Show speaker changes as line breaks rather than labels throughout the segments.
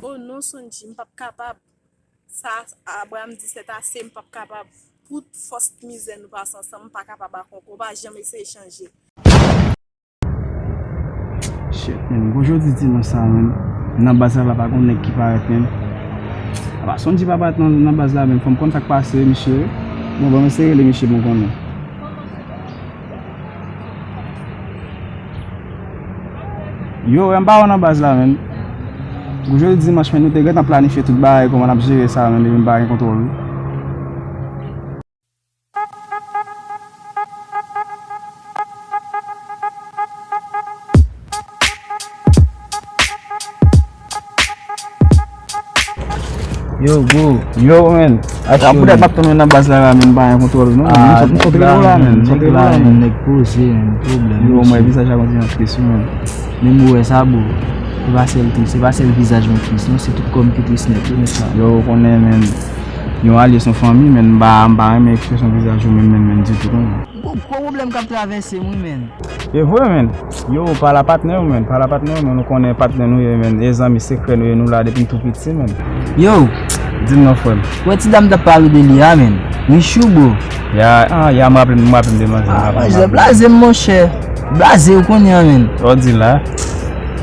Oh non, son dit, pas capable. Ça, Abraham dit c'est assez, pas capable. Pour force misère nous passe ensemble, pas capable on va jamais essayer de changer.
Shit, men. Aujourd'hui, dis-moi ça, men. Nan base la pa kon nek ki paret, men. Aba, son di pa pat nan base la, men. Fom kon sak pase, Michel. Bon, ba, mwen seye le Michel bon kon, men. Yo, yon ba nan base la, men. Aujourd'hui, dimanche, men, nou te get an planifiye tout bagay, koman ap jere sa, men, yon bagay kontrol.
Yo, bro.
Yo, men.
Action.
Apo det bak ton nan base la, men, bagay kontrol, no? Mwen sotre la, men. Sotre la, men.
Nek pose, problem.
Yo, mwen visaj a konti an stresyon, men.
Men mou sa bo. Se va se visaj mwen tris, non? Se tout kom ki tris net, yon sa.
Yo, konen, men. Yon alye son fami, men, mba reme ekspresyon visaj yo men di tout, men.
Problem kap traverse mwen, men.
E vwe, men. Yo, pa la patne ou, men. Pa la patne ou, men. Nou konen patne nou, men. E zami sekre nou la depi tout piti, men.
Yo.
Din nou fwen.
Wè ti dam da palo de li, men. Mwen chou, bro.
Ya mwapem de man.
Blaze mon chè. Blaze ou konen, men.
O di la.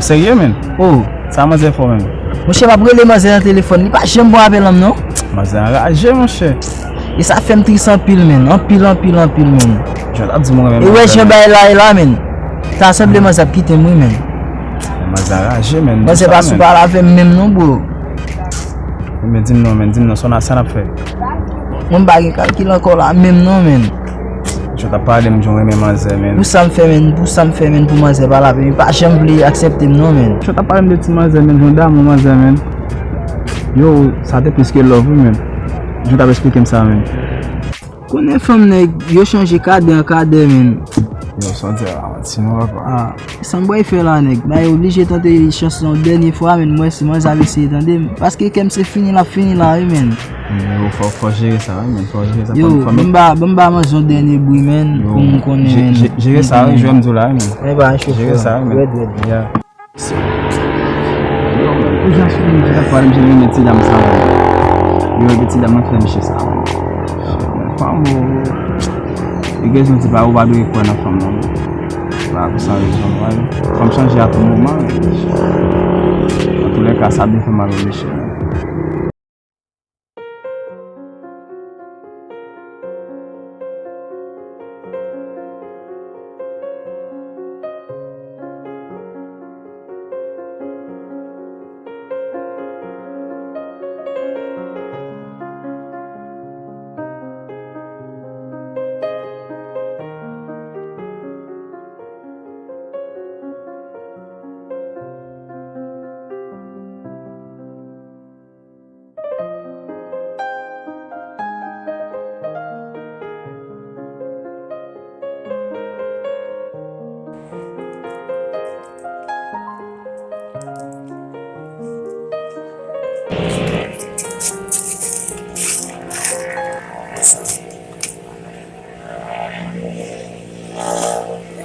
Serye, men.
Oh.
Sa maze fò, men.
Mwen chè pa brele maze nan telefon. Ni pa jem bo apel am, non?
Maze enraje, mon chè.
E sa fèm 300 pil, men. An pil, men.
Jot ap di mwen, men.
E wè jen bay la, men. Ta asemble maze ap kite mwen, men.
Maze enraje, men.
Maze pa sou pa la fèm men, non, bro.
Men dim non, son asan ap fè.
Mwen bagi kalkil anko la, men, non, men.
Jot ap pale mwen jonge men maze, men.
Pou sa m fè men pou maze pa la fè. Mi pa jem vle aksepte m, non, men.
Jot ap pale mwen de ti maze, men. Jonge dam mwen maze, men. Yo, sa te piske love, men. Jot ap esplike m sa, men.
Konen fèm neg, yo chanje kade, men.
Yo, son di a, ti nou wap.
San boy fè la, neg. Ba yo oblige tante chanson denye fwa, men. Mwen si mwen zave se tande. Paske kem se fini la, men.
Yo, fò jere sa, men. Fò jere sa.
Yo, bamba man zon denye bouy, men. Pou m konen, men.
Jere sa, jwè mdou la, men.
E ba,
Jere sa, men.
Wed.
Ya. Yo, men. Ou jan sou mwen jere pale mwen jere ti dam sa, men. Yo, ti dam nan fè mwen sa, men. Fam ou. E gez nou ti ba ou badou e kwen na fam nan. Ba kousan rezon wale. Fam chanje a tou mouman. A tou le ka sabi fè malo leche.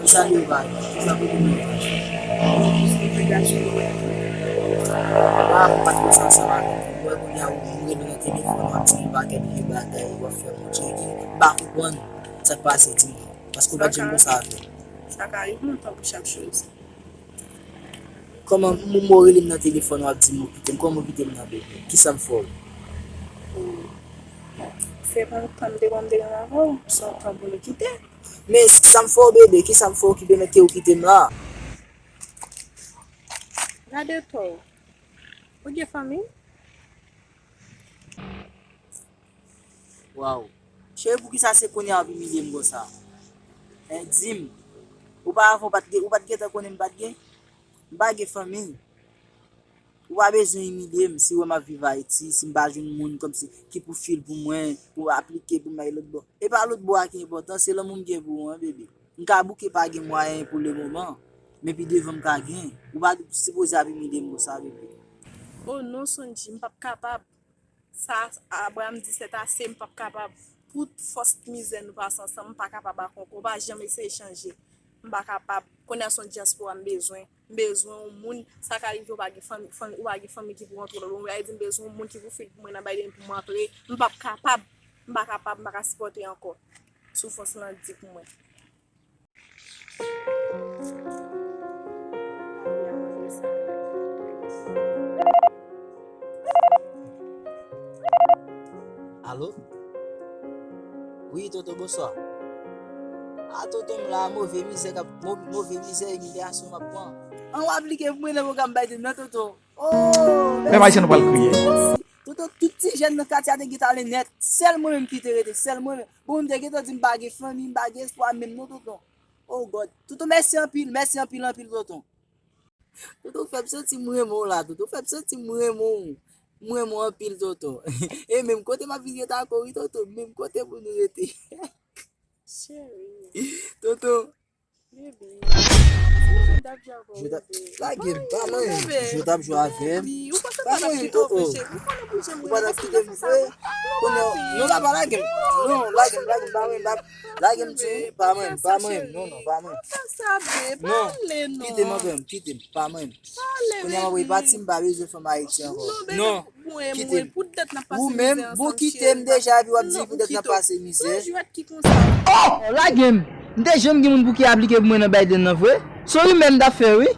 Salut, ba. Sa pou di nou. Pou pat konsan sa ba. Mwen pou ya ou mwen nou telefon an ti ba ken li bagay ou fè moun cheki. Ba pou bon sa pase ti. Paske ba jen moun sa fè.
Ça arrive longtemps pour chaque chose.
Koman moun mori li nan telefon wap di mou kitem. Koman mou kitem nan be. Ki sa m fò?
C'est pas le temps de demander avant, sans temps pour le quitter.
Men, ki sa m fò bebe? Ki sa m fò ki be mette ou kitem la?
Gade toi. Ou de famille?
Waw. Che pou ki sa se konye api milye mgo sa? Dim. Ou pa avon batge ta konen batge? Bagge famille. Ou pa bezon imilye si wè ma viva eti, si mba joun moun kom si ki pou fil pou mwen, pou aplike pou may lot bo. E pa lot bo a ki important, se lè moun gen pou mwen bebe. Nka bouke pa gen mwayen pou le moment, men pi devan ka gen. Ou pa suppose api milye mgo sa bebe.
Oh non, son dit, m'pap capable. Ça, Abraham dit c'est assez, m'pap capable. Pour force misère nous passe ensemble, m'pas capable on va jamais essayer de changer. M'pas capable. Connaître son diaspora besoin. besoin un moun, ça qu'arrive ou pas famille qui pour rentrer bon, il dit besoin un moun qui pour faire moi dans bail pour rentrer, m'pas capable, m'pas supporter encore. Souffrance là dit pour moi.
Allô? Oui, Toto, bonsoir. Ah, Toto, la mauvaise misère, humiliation, ma point. On va appliquer pour moi dans le gambaye de notre Toto. Oh!
Mais moi, je ne vais pas le crier.
Toto, tout petit jeune dans le quartier de guitare net. Seul moi-même qui te rete, seul moi-même. Bon, de guitare, tu me bagues famille, bagues espoir, même non, Toto. Oh, God. Toto, merci en pile, Toto. Toto, fais sentir moi, là, Toto, fais sentir moi en pile, Toto. Et même côté ma vie est encore, Toto, même côté pour nous rester.
Chérie.
Toto.
Bébé.
La game, pas moi. Je tape jouer avec.
Pas moi,
Toto. Vous pas quitter me. Non, là pas la game. Non, la game tu pas moi, Non, pas moi. Non. Quitte, pas moi. On a envoyé parti me je fais ma Haïti encore. Non. Quitte. Vous même, vous quittez déjà, vous avez dit peut-être n'a passé misère. Oh, la game. Des jeunes qui m'ont appliqué pour moi dans bail de neuf, oui. So lui même d'affaire, oui.